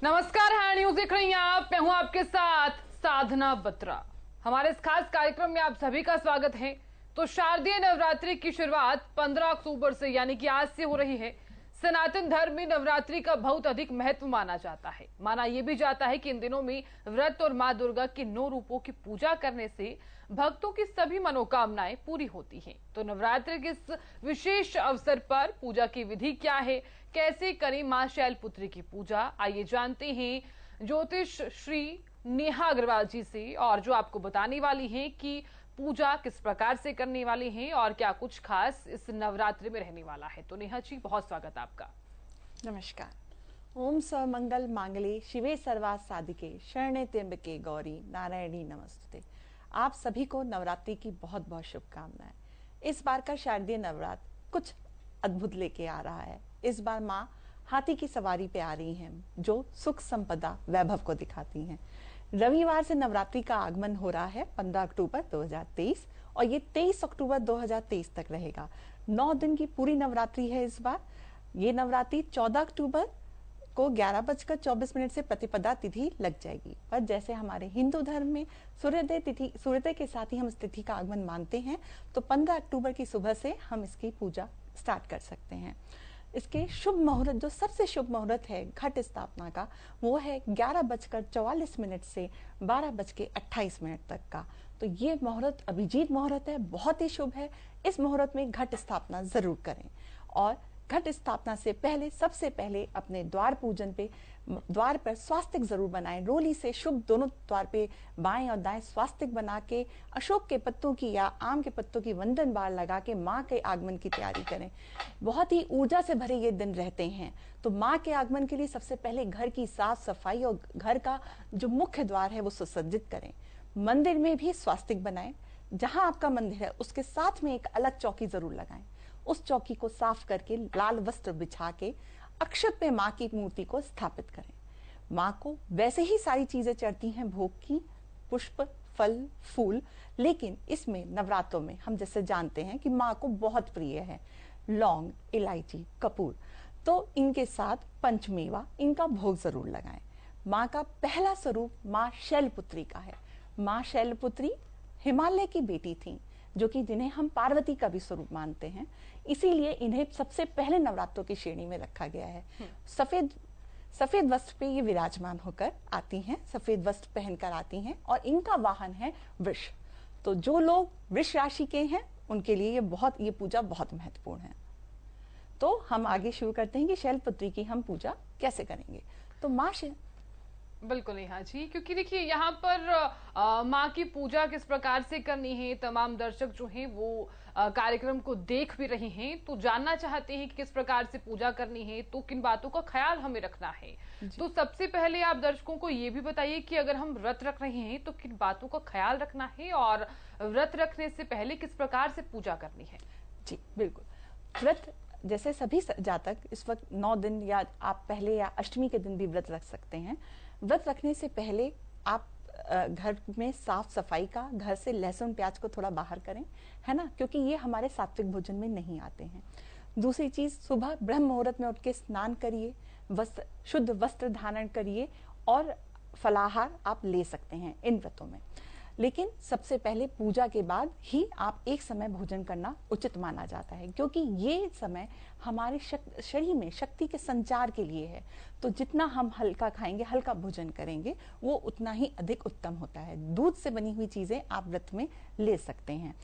नमस्कार, है न्यूज देख रही हैं आप। मैं हूं आपके साथ साधना बत्रा। हमारे इस खास कार्यक्रम में आप सभी का स्वागत है। तो शारदीय नवरात्रि की शुरुआत 15 अक्टूबर से यानी कि आज से हो रही है। सनातन धर्म में नवरात्रि का बहुत अधिक महत्व माना जाता है। माना यह भी जाता है कि इन दिनों में व्रत और मां दुर्गा के 9 रूपों की पूजा करने से भक्तों की सभी मनोकामनाएं पूरी होती हैं। तो नवरात्रि के इस विशेष अवसर पर पूजा की विधि क्या है, कैसे करें मां शैलपुत्री की पूजा, आइए जानते हैं ज्योतिष श्री नेहा अग्रवाल जी से, और जो आपको बताने वाली हैं कि पूजा किस प्रकार से करने वाली हैं और क्या कुछ खास इस नवरात्रि में रहने वाला है। तो नेहा जी, बहुत स्वागत आपका। नमस्कार। ओम सर्वमंगल मांगले शिवे सर्वार्थ साधिके शरण्ये त्र्यंबके गौरी नारायणी नमस्ते। आप सभी को नवरात्रि की बहुत बहुत शुभकामनाएं। इस बार का शारदीय नवरात्र कुछ अद्भुत लेके आ रहा है। इस बार माँ हाथी की सवारी पे आ रही हैं, जो सुख संपदा वैभव को दिखाती हैं। रविवार से नवरात्रि का आगमन हो रहा है 15 अक्टूबर 2023 और ये 23 अक्टूबर 2023 तक रहेगा। 9 दिन की पूरी नवरात्रि है इस बार। ये नवरात्रि 14 अक्टूबर को 11:24 से प्रतिपदा तिथि लग जाएगी। पर जैसे हमारे हिंदू धर्म में सूर्योदय के साथ ही हम इस तिथि का आगमन मानते हैं, तो 15 अक्टूबर की सुबह से हम इसकी पूजा स्टार्ट कर सकते हैं। इसके शुभ मुहूर्त, जो सबसे शुभ मुहूर्त है घट स्थापना का, वो है 11:44 से 12:28 तक का। तो ये मुहूर्त अभिजीत मुहूर्त है, बहुत ही शुभ है। इस मुहूर्त में घट स्थापना जरूर करें। और घट स्थापना से पहले सबसे पहले अपने द्वार पूजन पे द्वार पर स्वास्तिक जरूर बनाएं। रोली से शुभ दोनों द्वार पे बाएं और दाएं स्वास्तिक बना के अशोक के पत्तों की या आम के पत्तों की वंदन बार लगा के माँ के आगमन की तैयारी करें। बहुत ही ऊर्जा से भरे ये दिन रहते हैं। तो माँ के आगमन के लिए सबसे पहले घर की साफ सफाई और घर का जो मुख्य द्वार है वो सुसज्जित करें। मंदिर में भी स्वास्तिक बनाएं। जहां आपका मंदिर है उसके साथ में एक अलग चौकी जरूर लगाएं। उस चौकी को साफ करके लाल वस्त्र बिछा के अक्षत पे माँ की मूर्ति को स्थापित करें। माँ को वैसे ही सारी चीजें चढ़ती हैं भोग की, पुष्प, फल, फूल, लेकिन इसमें नवरात्रों में हम जैसे जानते हैं कि माँ को बहुत प्रिय है लौंग, इलायची, कपूर। तो इनके साथ पंचमेवा, इनका भोग जरूर लगाएं। माँ का पहला स्वरूप माँ शैलपुत्री का है। माँ शैलपुत्री हिमालय की बेटी थी, जो कि जिन्हें हम पार्वती का भी स्वरूप मानते हैं। इसीलिए इन्हें सबसे पहले नवरात्रों की श्रेणी में रखा गया है। सफेद वस्त्र पे ये विराजमान होकर आती हैं, सफेद वस्त्र पहनकर आती हैं और इनका वाहन है वृष। तो जो लोग वृष राशि के हैं उनके लिए ये पूजा बहुत महत्वपूर्ण है। तो हम आगे शुरू करते हैं कि शैलपुत्री की हम पूजा कैसे करेंगे। तो माँ बिल्कुल नेहा जी, क्योंकि देखिए यहाँ पर माँ की पूजा किस प्रकार से करनी है, तमाम दर्शक जो हैं वो कार्यक्रम को देख भी रहे हैं, तो जानना चाहते हैं कि किस प्रकार से पूजा करनी है, तो किन बातों का ख्याल हमें रखना है। तो सबसे पहले आप दर्शकों को ये भी बताइए कि अगर हम व्रत रख रहे हैं तो किन बातों का ख्याल रखना है और व्रत रखने से पहले किस प्रकार से पूजा करनी है। जी बिल्कुल। व्रत जैसे सभी जातक इस वक्त 9 दिन या आप पहले या अष्टमी के दिन भी व्रत रख सकते हैं। व्रत रखने से पहले आप घर में साफ सफाई का, घर से लहसुन प्याज को थोड़ा बाहर करें, है ना, क्योंकि ये हमारे सात्विक भोजन में नहीं आते हैं। दूसरी चीज, सुबह ब्रह्म मुहूर्त में उठ के स्नान करिए, शुद्ध वस्त्र धारण करिए और फलाहार आप ले सकते हैं इन व्रतों में। लेकिन सबसे पहले पूजा के बाद ही आप एक समय भोजन करना उचित माना जाता है, क्योंकि ये समय हमारे शरीर में शक्ति के संचार के लिए है। तो जितना हम हल्का खाएंगे, हल्का भोजन करेंगे, वो उतना ही अधिक उत्तम होता है। दूध से बनी हुई चीजें आप व्रत में ले सकते हैं।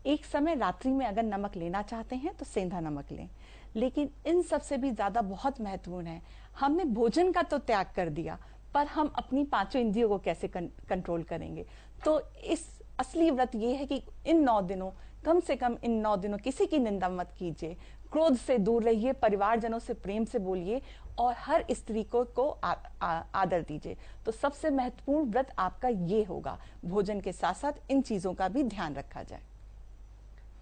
एक समय रात्रि में अगर नमक लेना चाहते हैं तो सेंधा नमक लें। लेकिन इन सब से भी ज्यादा बहुत महत्वपूर्ण है, हमने भोजन का तो त्याग कर दिया, पर हम अपनी 5 इंद्रियों को कैसे कंट्रोल करेंगे। तो इस असली व्रत ये है कि इन 9 दिनों, कम से कम इन 9 दिनों किसी की निंदा मत कीजिए, क्रोध से दूर रहिए, परिवारजनों से प्रेम से बोलिए और हर स्त्री को आदर दीजिए। तो सबसे महत्वपूर्ण व्रत आपका ये होगा। भोजन के साथ साथ इन चीजों का भी ध्यान रखा जाए।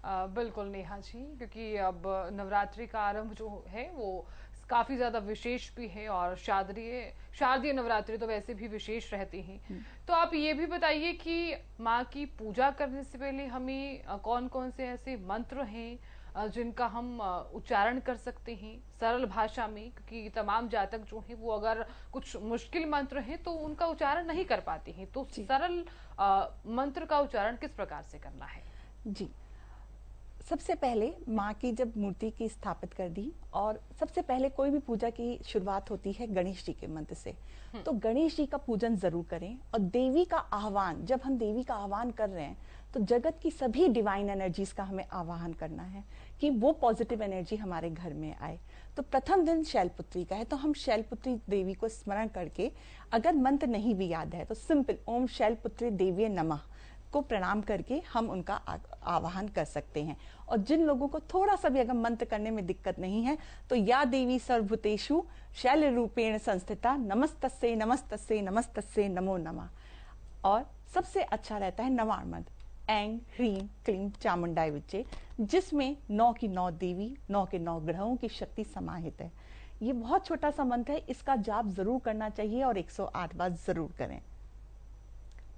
बिल्कुल नेहा जी, क्योंकि अब नवरात्रि का आरंभ जो है वो काफी ज्यादा विशेष भी है और शारदीय नवरात्रि तो वैसे भी विशेष रहती हैं। तो आप ये भी बताइए कि माँ की पूजा करने से पहले हमें कौन कौन से ऐसे मंत्र हैं जिनका हम उच्चारण कर सकते हैं सरल भाषा में, क्योंकि तमाम जातक जो हैं वो अगर कुछ मुश्किल मंत्र हैं तो उनका उच्चारण नहीं कर पाते हैं, तो सरल मंत्र का उच्चारण किस प्रकार से करना है? जी, सबसे पहले माँ की जब मूर्ति की स्थापित कर दी, और सबसे पहले कोई भी पूजा की शुरुआत होती है गणेश जी के मंत्र से, तो गणेश जी का पूजन जरूर करें। और देवी का आह्वान, जब हम देवी का आह्वान कर रहे हैं तो जगत की सभी डिवाइन एनर्जीज का हमें आह्वान करना है कि वो पॉजिटिव एनर्जी हमारे घर में आए। तो प्रथम दिन शैलपुत्री का है, तो हम शैलपुत्री देवी को स्मरण करके, अगर मंत्र नहीं भी याद है तो सिंपल ओम शैलपुत्री देवी नमः को प्रणाम करके हम उनका आवाहन कर सकते हैं। और जिन लोगों को थोड़ा सा भी अगर मंत्र करने में दिक्कत नहीं है तो या देवी सर्वभूतेषु शैल रूपेण संस्थिता नमस्तस्यै नमस्तस्यै नमस्तस्यै नमो नमः। और सबसे अच्छा रहता है नवाण मंत्र ऐं ह्रीं क्लीं चामुंडाय विच्चे, जिसमें 9 की 9 देवी, 9 के 9 ग्रहों की शक्ति समाहित है। ये बहुत छोटा सा मंत्र है, इसका जाप जरूर करना चाहिए और 108 बार जरूर करें।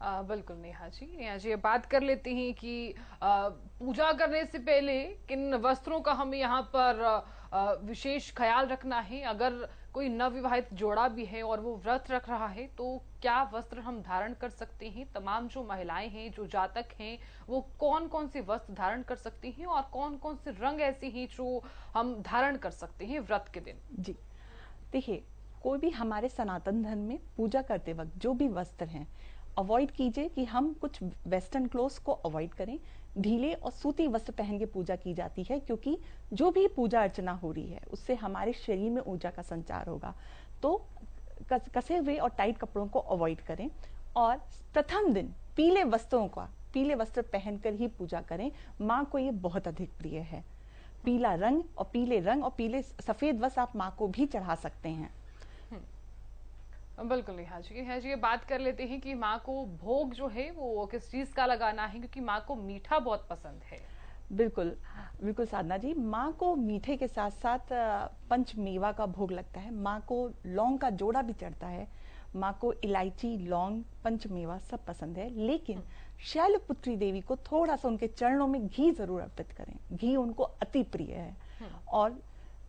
बिल्कुल नेहा जी ये बात कर लेते हैं कि पूजा करने से पहले किन वस्त्रों का हमें यहाँ पर विशेष ख्याल रखना है। अगर कोई नवविवाहित जोड़ा भी है और वो व्रत रख रहा है तो क्या वस्त्र हम धारण कर सकते हैं? तमाम जो महिलाएं हैं, जो जातक हैं, वो कौन कौन से वस्त्र धारण कर सकती हैं और कौन कौन से रंग ऐसे हैं जो हम धारण कर सकते हैं व्रत के दिन? जी देखिए, कोई भी हमारे सनातन धर्म में पूजा करते वक्त जो भी वस्त्र हैं, अवॉइड कीजिए कि हम कुछ वेस्टर्न क्लोथ्स को अवॉइड करें। ढीले और सूती वस्त्र पहन के पूजा की जाती है, क्योंकि जो भी पूजा अर्चना हो रही है उससे हमारे शरीर में ऊर्जा का संचार होगा। तो कसे हुए और टाइट कपड़ों को अवॉइड करें। और प्रथम दिन पीले वस्त्र पहनकर ही पूजा करें। माँ को ये बहुत अधिक प्रिय है। पीला रंग और पीले सफेद वस्त्र आप माँ को भी चढ़ा सकते हैं। बिल्कुल नेहा जी ये बात कर लेते हैं कि माँ को भोग जो है वो किस चीज का लगाना है, क्योंकि माँ को मीठा बहुत पसंद है। बिल्कुल बिल्कुल साधना जी, माँ को मीठे के साथ साथ पंचमेवा का भोग लगता है। माँ को लौंग का जोड़ा भी चढ़ता है। माँ को इलायची, लौंग, पंचमेवा सब पसंद है। लेकिन शैलपुत्री देवी को थोड़ा सा उनके चरणों में घी जरूर अर्पित करें। घी उनको अति प्रिय है।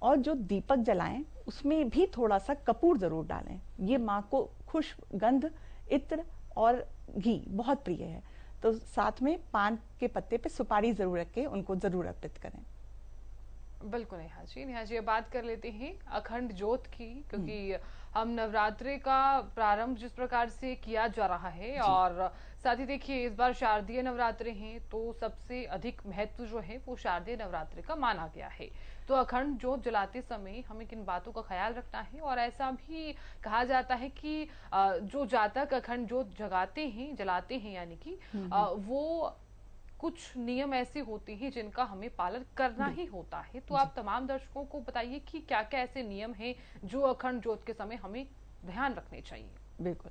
और जो दीपक जलाएं उसमें भी थोड़ा सा कपूर जरूर डालें। ये माँ को खुश गंध, इत्र और घी बहुत प्रिय है। तो साथ में पान के पत्ते पे सुपारी जरूर रख के उनको जरूर अर्पित करें। बिल्कुल नेहा जी ये बात कर लेते हैं अखंड ज्योत की, क्योंकि हम नवरात्रि का प्रारंभ जिस प्रकार से किया जा रहा है और साथ ही देखिए इस बार शारदीय नवरात्रि हैं तो सबसे अधिक महत्व जो है वो शारदीय नवरात्रि का माना गया है। तो अखंड ज्योत जलाते समय हमें किन बातों का ख्याल रखना है? और ऐसा भी कहा जाता है कि जो जातक अखंड ज्योत जलाते हैं यानी कि वो कुछ नियम ऐसे होते हैं जिनका हमें पालन करना ही होता है। तो आप तमाम दर्शकों को बताइए कि क्या क्या ऐसे नियम हैं जो अखंड ज्योत के समय हमें ध्यान रखने चाहिए। बिल्कुल,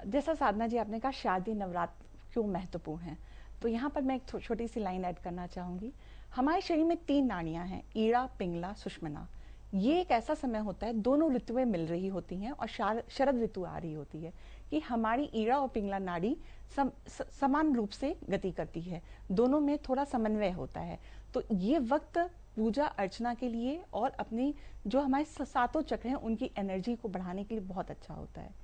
जैसा साधना जी आपने कहा शारदीय नवरात्र क्यों महत्वपूर्ण है, तो यहाँ पर मैं एक छोटी सी लाइन ऐड करना चाहूंगी। हमारे शरीर में 3 नाड़ियां हैं, ईड़ा, पिंगला, सुषुम्ना। ये एक ऐसा समय होता है, दोनों ऋतुएं मिल रही होती हैं और शरद ऋतु आ रही होती है कि हमारी ईड़ा और पिंगला नाड़ी समान रूप से गति करती है। दोनों में थोड़ा समन्वय होता है। तो ये वक्त पूजा अर्चना के लिए और अपनी जो हमारे 7 चक्र हैं उनकी एनर्जी को बढ़ाने के लिए बहुत अच्छा होता है।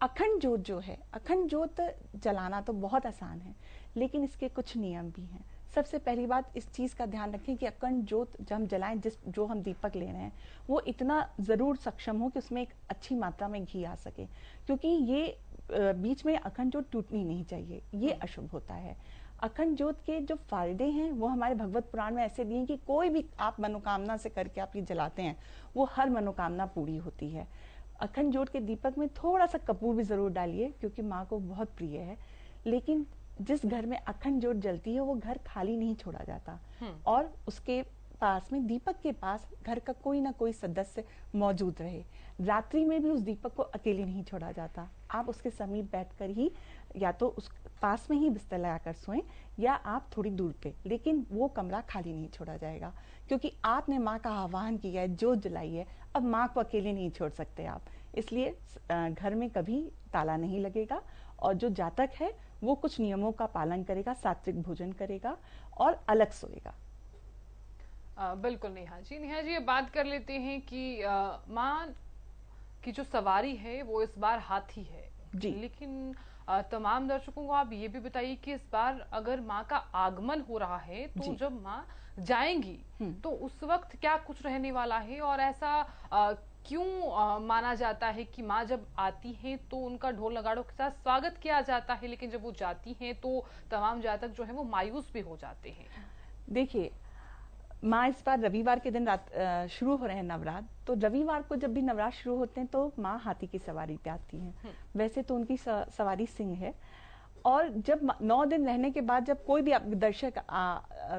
अखंड ज्योत जो है, अखंड ज्योत जलाना तो बहुत आसान है, लेकिन इसके कुछ नियम भी हैं। सबसे पहली बात, इस चीज का ध्यान रखें कि अखंड ज्योत जब हम जलाएं, जो हम दीपक ले रहे हैं वो इतना जरूर सक्षम हो कि उसमें एक अच्छी मात्रा में घी आ सके, क्योंकि ये बीच में अखंड ज्योत टूटनी नहीं चाहिए, ये अशुभ होता है। अखंड ज्योत के जो फायदे हैं वो हमारे भगवत पुराण में ऐसे दिए कि कोई भी आप मनोकामना से करके आप ये जलाते हैं वो हर मनोकामना पूरी होती है। अखंड ज्योत के दीपक में थोड़ा सा कपूर भी जरूर डालिए, क्योंकि माँ को बहुत प्रिय है। लेकिन जिस घर में अखंड ज्योत जलती है वो घर खाली नहीं छोड़ा जाता, और उसके पास में दीपक के पास घर का कोई ना कोई सदस्य मौजूद रहे। रात्रि में भी उस दीपक को अकेले नहीं छोड़ा जाता, आप उसके समीप बैठकर ही या तो पास में ही बिस्तर लगाकर सोएं या आप थोड़ी दूर पे, लेकिन वो कमरा खाली नहीं छोड़ा जाएगा, क्योंकि आपने माँ का आह्वान किया है, जोत जलाई है, अब माँ को अकेले नहीं छोड़ सकते आप। इसलिए घर में कभी ताला नहीं लगेगा और जो जातक है वो कुछ नियमों का पालन करेगा, सात्विक भोजन करेगा और अलग सोएगा। बिल्कुल नेहा जी। नेहा जी, ये बात कर लेते हैं कि माँ की जो सवारी है वो इस बार हाथी है, जी। लेकिन तमाम दर्शकों को आप ये भी बताइए कि इस बार अगर माँ का आगमन हो रहा है तो जब माँ जाएंगी तो उस वक्त क्या कुछ रहने वाला है, और ऐसा क्यों माना जाता है कि माँ जब आती हैं तो उनका ढोल नगाड़ों के साथ स्वागत किया जाता है, लेकिन जब वो जाती हैं तो तमाम जातक जो है वो मायूस भी हो जाते हैं? देखिए, माँ इस बार रविवार के दिन रात शुरू हो रहे हैं नवरात्र, तो रविवार को जब भी नवरात्र शुरू होते हैं तो माँ हाथी की सवारी पे आती हैं। वैसे तो उनकी सवारी सिंह है, और जब 9 दिन रहने के बाद जब कोई भी दर्शक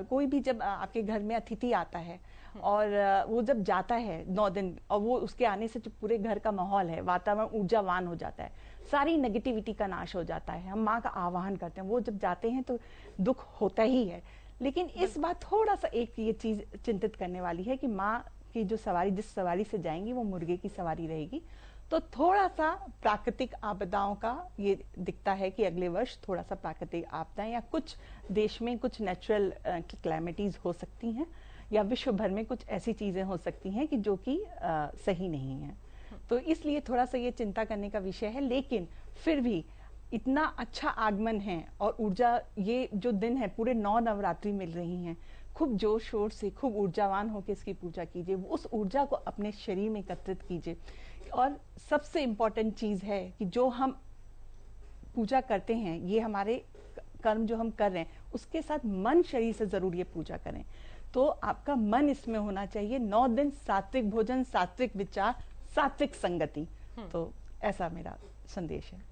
कोई भी जब आपके घर में अतिथि आता है और वो जब जाता है 9 दिन, और वो उसके आने से जो पूरे घर का माहौल है, वातावरण ऊर्जावान हो जाता है, सारी नेगेटिविटी का नाश हो जाता है। हम माँ का आह्वान करते हैं, वो जब जाते हैं तो दुख होता ही है। लेकिन इस बार थोड़ा सा एक ये चीज चिंतित करने वाली है कि माँ की जो सवारी, जिस सवारी से जाएंगी वो मुर्गे की सवारी रहेगी, तो थोड़ा सा प्राकृतिक आपदाओं का ये दिखता है कि अगले वर्ष थोड़ा सा प्राकृतिक आपदाएं या कुछ देश में कुछ नेचुरल क्लैमिटीज हो सकती हैं, या विश्व भर में कुछ ऐसी चीजें हो सकती हैं कि जो कि सही नहीं है। तो इसलिए थोड़ा सा ये चिंता करने का विषय है। लेकिन फिर भी इतना अच्छा आगमन है और ऊर्जा, ये जो दिन है पूरे 9 नवरात्रि मिल रही हैं, खूब जोर शोर से, खूब ऊर्जावान होकर इसकी पूजा कीजिए, उस ऊर्जा को अपने शरीर में एकत्रित कीजिए। और सबसे इम्पोर्टेंट चीज है कि जो हम पूजा करते हैं, ये हमारे कर्म जो हम कर रहे हैं, उसके साथ मन शरीर से जरूर ये पूजा करें। तो आपका मन इसमें होना चाहिए। 9 दिन सात्विक भोजन, सात्विक विचार, सात्विक संगति। तो ऐसा मेरा संदेश है।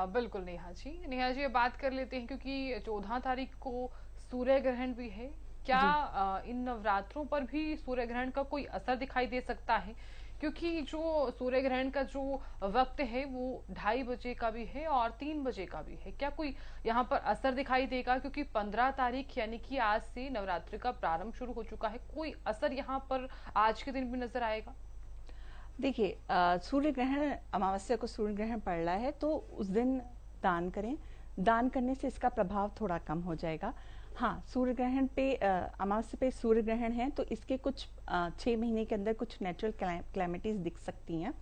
बिल्कुल नेहा जी। नेहा जी, ये बात कर लेते हैं क्योंकि 14 तारीख को सूर्य ग्रहण भी है। क्या इन नवरात्रों पर भी सूर्य ग्रहण का कोई असर दिखाई दे सकता है? क्योंकि जो सूर्य ग्रहण का जो वक्त है वो 2:30 बजे का भी है और 3 बजे का भी है। क्या कोई यहाँ पर असर दिखाई देगा? क्योंकि 15 तारीख यानी कि आज से नवरात्रि का प्रारंभ शुरू हो चुका है, कोई असर यहाँ पर आज के दिन भी नजर आएगा? देखिए, सूर्य ग्रहण, अमावस्या को सूर्य ग्रहण पड़ रहा है, तो उस दिन दान करें। दान करने से इसका प्रभाव थोड़ा कम हो जाएगा। हाँ, सूर्य ग्रहण पे, अमावस्या पे सूर्य ग्रहण है, तो इसके कुछ 6 महीने के अंदर कुछ नेचुरल क्लैमिटीज दिख सकती हैं।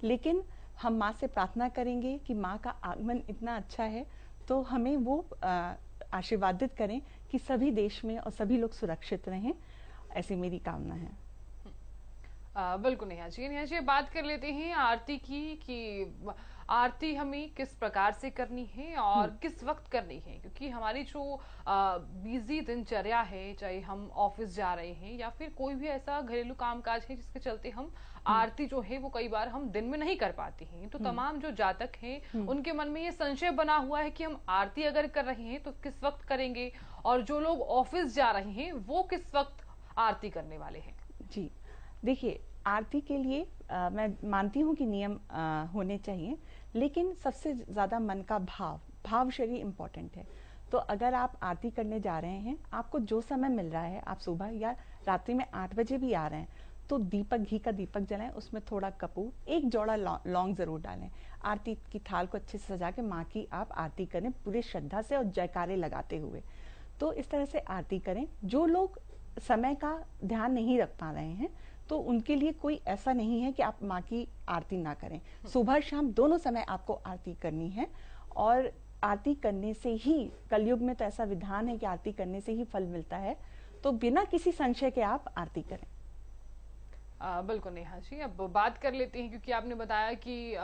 लेकिन हम माँ से प्रार्थना करेंगे कि माँ का आगमन इतना अच्छा है, तो हमें वो आशीर्वादित करें कि सभी देश में और सभी लोग सुरक्षित रहें, ऐसी मेरी कामना है। बिल्कुल नेहा जी। नेहा जी, बात कर लेते हैं आरती की कि आरती हमें किस प्रकार से करनी है और किस वक्त करनी है, क्योंकि हमारी जो बिजी दिनचर्या है, चाहे हम ऑफिस जा रहे हैं या फिर कोई भी ऐसा घरेलू कामकाज है जिसके चलते हम आरती जो है वो कई बार हम दिन में नहीं कर पाते हैं। तो तमाम जो जातक हैं उनके मन में ये संशय बना हुआ है कि हम आरती अगर कर रहे हैं तो किस वक्त करेंगे, और जो लोग ऑफिस जा रहे हैं वो किस वक्त आरती करने वाले हैं? जी, देखिए, आरती के लिए मैं मानती हूँ कि नियम होने चाहिए, लेकिन सबसे ज्यादा मन का भाव शरीर इम्पोर्टेंट है। तो अगर आप आरती करने जा रहे हैं, आपको जो समय मिल रहा है, आप सुबह या रात्रि में 8 बजे भी आ रहे हैं, तो दीपक, घी का दीपक जलाएं, उसमें थोड़ा कपूर, एक जोड़ा लौंग जरूर डालें। आरती की थाल को अच्छे से सजा के माँ की आप आरती करें पूरे श्रद्धा से और जयकारे लगाते हुए। तो इस तरह से आरती करें। जो लोग समय का ध्यान नहीं रख पा रहे हैं, तो उनके लिए कोई ऐसा नहीं है कि आप माँ की आरती ना करें। सुबह शाम दोनों समय आपको आरती करनी है, और आरती करने से ही, कलयुग में तो ऐसा विधान है कि आरती करने से ही फल मिलता है। तो बिना किसी संशय के आप आरती करें। बिल्कुल नेहा जी। अब बात कर लेते हैं, क्योंकि आपने बताया कि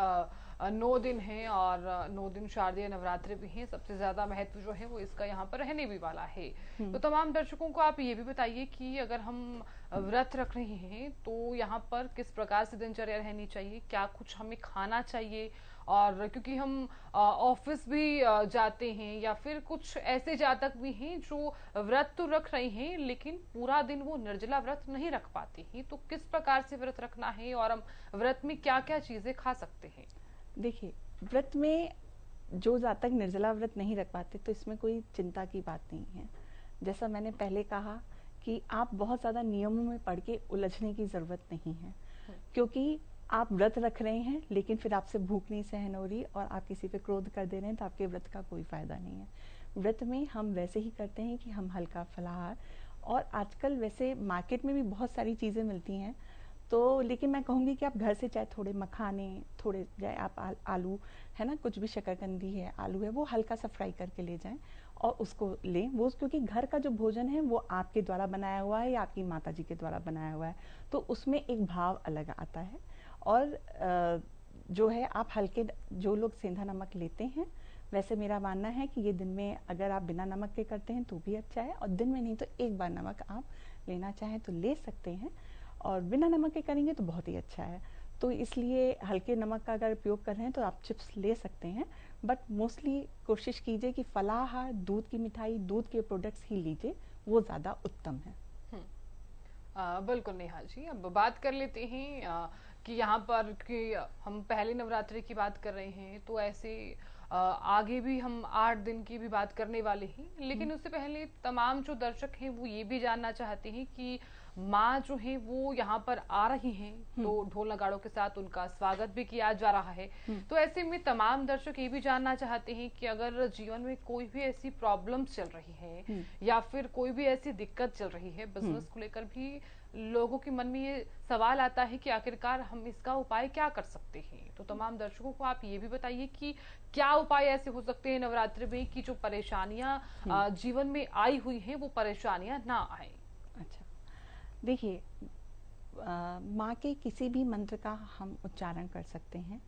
9 दिन हैं और 9 दिन शारदीय नवरात्रि भी हैं। सबसे ज्यादा महत्व जो है वो इसका यहाँ पर रहने भी वाला है। तो तमाम दर्शकों को आप ये भी बताइए कि अगर हम व्रत रख रहे हैं तो यहाँ पर किस प्रकार से दिनचर्या रहनी चाहिए, क्या कुछ हमें खाना चाहिए, और क्योंकि हम ऑफिस भी जाते हैं या फिर कुछ ऐसे जातक भी हैं जो व्रत तो रख रहे हैं लेकिन पूरा दिन वो निर्जला व्रत नहीं रख पाते हैं, तो किस प्रकार से व्रत रखना है और हम व्रत में क्या क्या चीजें खा सकते हैं? देखिए, व्रत में जो जब तक निर्जला व्रत नहीं रख पाते तो इसमें कोई चिंता की बात नहीं है। जैसा मैंने पहले कहा कि आप बहुत ज़्यादा नियमों में पढ़ के उलझने की ज़रूरत नहीं है, क्योंकि आप व्रत रख रहे हैं लेकिन फिर आपसे भूख नहीं सहन हो रही और आप किसी पे क्रोध कर दे रहे हैं, तो आपके व्रत का कोई फ़ायदा नहीं है। व्रत में हम वैसे ही करते हैं कि हम हल्का फलाहार, और आजकल वैसे मार्केट में भी बहुत सारी चीज़ें मिलती हैं, तो लेकिन मैं कहूँगी कि आप घर से चाहे थोड़े मखाने, थोड़े चाहे आप आलू है ना, कुछ भी शकरकंदी है, आलू है, वो हल्का सा फ्राई करके ले जाएं और उसको लें। वो क्योंकि घर का जो भोजन है वो आपके द्वारा बनाया हुआ है या आपकी माता जी के द्वारा बनाया हुआ है, तो उसमें एक भाव अलग आता है। और जो है आप हल्के, जो लोग सेंधा नमक लेते हैं, वैसे मेरा मानना है कि ये दिन में अगर आप बिना नमक के करते हैं तो भी अच्छा है, और दिन में नहीं तो एक बार नमक आप लेना चाहें तो ले सकते हैं, और बिना नमक के करेंगे तो बहुत ही अच्छा है। तो इसलिए हल्के नमक का अगर उपयोग कर रहे हैं तो आप चिप्स ले सकते हैं, बट मोस्टली कोशिश कीजिए कि फलाहार, दूध की मिठाई, दूध के प्रोडक्ट्स ही लीजिए, वो ज़्यादा उत्तम है। बिल्कुल नेहा जी, अब बात कर लेते हैं कि यहाँ पर कि हम पहले नवरात्रि की बात कर रहे हैं, तो ऐसे आगे भी हम 8 दिन की भी बात करने वाले हैं, लेकिन उससे पहले तमाम जो दर्शक हैं वो ये भी जानना चाहते हैं कि माँ जो है वो यहाँ पर आ रही हैं, तो ढोल नगाड़ों के साथ उनका स्वागत भी किया जा रहा है। तो ऐसे में तमाम दर्शक ये भी जानना चाहते हैं कि अगर जीवन में कोई भी ऐसी प्रॉब्लम्स चल रही है या फिर कोई भी ऐसी दिक्कत चल रही है, बिजनेस को लेकर भी लोगों के मन में ये सवाल आता है कि आखिरकार हम इसका उपाय क्या कर सकते हैं। तो तमाम दर्शकों को आप ये भी बताइए कि क्या उपाय ऐसे हो सकते हैं नवरात्रि में कि जो परेशानियां जीवन में आई हुई हैं वो परेशानियां ना आए। अच्छा, देखिए, माँ के किसी भी मंत्र का हम उच्चारण कर सकते हैं।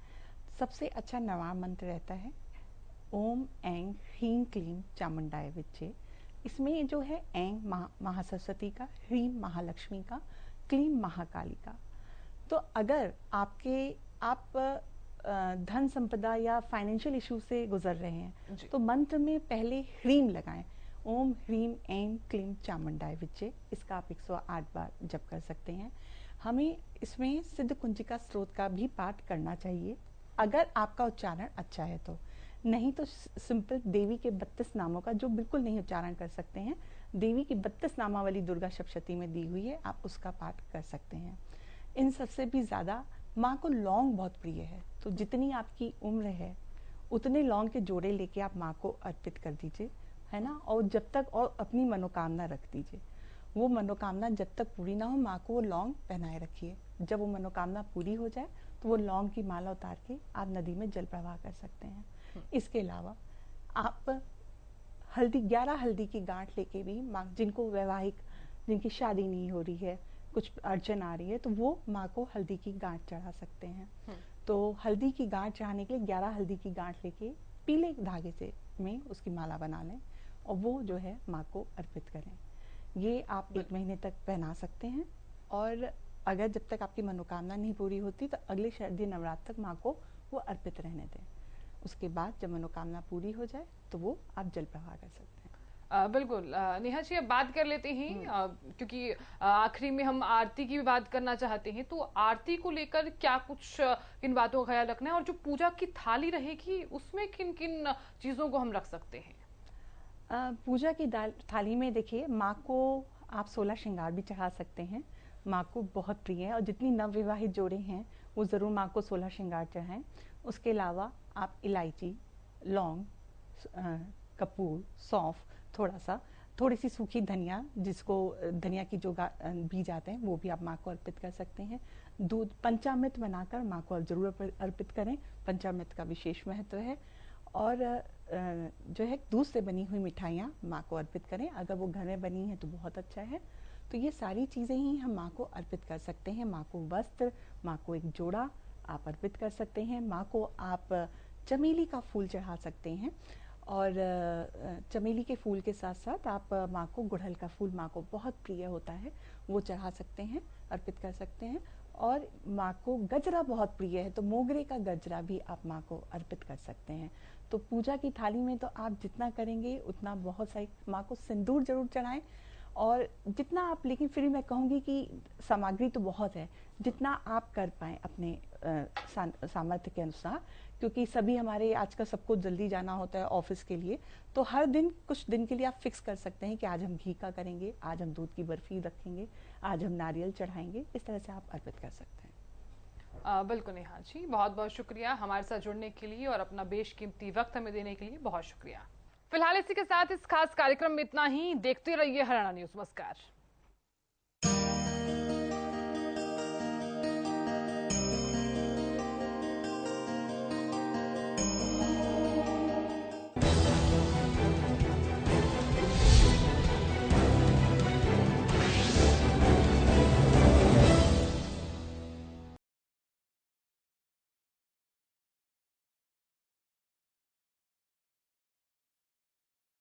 सबसे अच्छा नवा मंत्र रहता है ओम ऐं ह्रीं क्लीं चामुंडाय विच्चे। इसमें जो है ऐं महासरस्वती का, ह्रीं महालक्ष्मी का, क्लीं महाकाली का। तो अगर आप धन संपदा या फाइनेंशियल इशू से गुजर रहे हैं तो मंत्र में पहले ह्रीं लगाएं, ओम ह्रीं ऐं क्लीं चामुंडाय विच्चे। इसका आप 108 बार जप कर सकते हैं। हमें इसमें सिद्ध कुंजिका स्त्रोत का भी पाठ करना चाहिए अगर आपका उच्चारण अच्छा है तो, नहीं तो सिंपल देवी के 32 नामों का, जो बिल्कुल नहीं उच्चारण कर सकते हैं, देवी की 32 नामावली दुर्गा सप्तशती में दी हुई है, आप उसका पाठ कर सकते हैं। इन सबसे भी ज़्यादा माँ को लौंग बहुत प्रिय है, तो जितनी आपकी उम्र है उतने लौंग के जोड़े लेके आप माँ को अर्पित कर दीजिए, है ना। और जब तक, और अपनी मनोकामना रख दीजिए, वो मनोकामना जब तक पूरी ना हो माँ को वो लौंग पहनाए रखिए। जब वो मनोकामना पूरी हो जाए तो वो लौंग की माला उतार के आप नदी में जल प्रवाह कर सकते हैं। इसके अलावा आप 11 हल्दी की गांठ लेके भी माँ, जिनको वैवाहिक, जिनकी शादी नहीं हो रही है, कुछ अड़चन आ रही है, तो वो माँ को हल्दी की गांठ चढ़ा सकते हैं। तो हल्दी की गांठ चढ़ाने के लिए 11 हल्दी की गांठ लेके पीले धागे से में उसकी माला बना लें और वो जो है माँ को अर्पित करें। ये आप 1 महीने तक पहना सकते हैं, और अगर जब तक आपकी मनोकामना नहीं पूरी होती तो अगले शारदीय नवरात्र तक माँ को वो अर्पित रहने दें। उसके बाद जब मनोकामना पूरी हो जाए तो वो आप जल प्रवाह कर सकते हैं। बिल्कुल नेहा जी, अब बात कर लेते हैं क्योंकि आखिरी में हम आरती की भी बात करना चाहते हैं, तो आरती को लेकर क्या कुछ किन बातों का ख्याल रखना है और जो पूजा की थाली रहेगी उसमें किन किन चीजों को हम रख सकते हैं। पूजा की थाली में देखिए, माँ को आप 16 श्रृंगार भी चढ़ा सकते हैं, माँ को बहुत प्रिय है, और जितनी नवविवाहित जोड़े हैं वो ज़रूर माँ को 16 श्रृंगार चढ़ाएं। उसके अलावा आप इलायची, लौंग, कपूर, सौंफ, थोड़ी सी सूखी धनिया, जिसको धनिया की जो बीज आते हैं, वो भी आप माँ को अर्पित कर सकते हैं। दूध, पंचामृत बनाकर माँ को जरूर अर्पित करें, पंचामृत का विशेष महत्व है। और जो है दूध से बनी हुई मिठाइयाँ माँ को अर्पित करें, अगर वो घर में बनी है तो बहुत अच्छा है। तो ये सारी चीज़ें ही हम माँ को अर्पित कर सकते हैं। माँ को वस्त्र, माँ को एक जोड़ा आप अर्पित कर सकते हैं। माँ को आप चमेली का फूल चढ़ा सकते हैं, और चमेली के फूल के साथ साथ आप माँ को गुड़हल का फूल, माँ को बहुत प्रिय होता है, वो चढ़ा सकते हैं, अर्पित कर सकते हैं। और माँ को गजरा बहुत प्रिय है, तो मोगरे का गजरा भी आप माँ को अर्पित कर सकते हैं। तो पूजा की थाली में तो आप जितना करेंगे उतना बहुत सही। माँ को सिंदूर जरूर चढ़ाएं, और जितना आप, लेकिन फिर मैं कहूँगी कि सामग्री तो बहुत है, जितना आप कर पाएँ अपने सामर्थ्य के अनुसार, क्योंकि सभी हमारे आजकल सबको जल्दी जाना होता है ऑफिस के लिए, तो हर दिन कुछ दिन के लिए आप फिक्स कर सकते हैं कि आज हम घी का करेंगे, आज हम दूध की बर्फी रखेंगे, आज हम नारियल चढ़ाएंगे। इस तरह से आप अर्पित कर सकते हैं। बिल्कुल नेहा जी, बहुत बहुत शुक्रिया हमारे साथ जुड़ने के लिए और अपना बेशकीमती वक्त हमें देने के लिए बहुत शुक्रिया। फिलहाल इसी के साथ इस खास कार्यक्रम में इतना ही। देखते रहिए हरियाणा न्यूज। नमस्कार।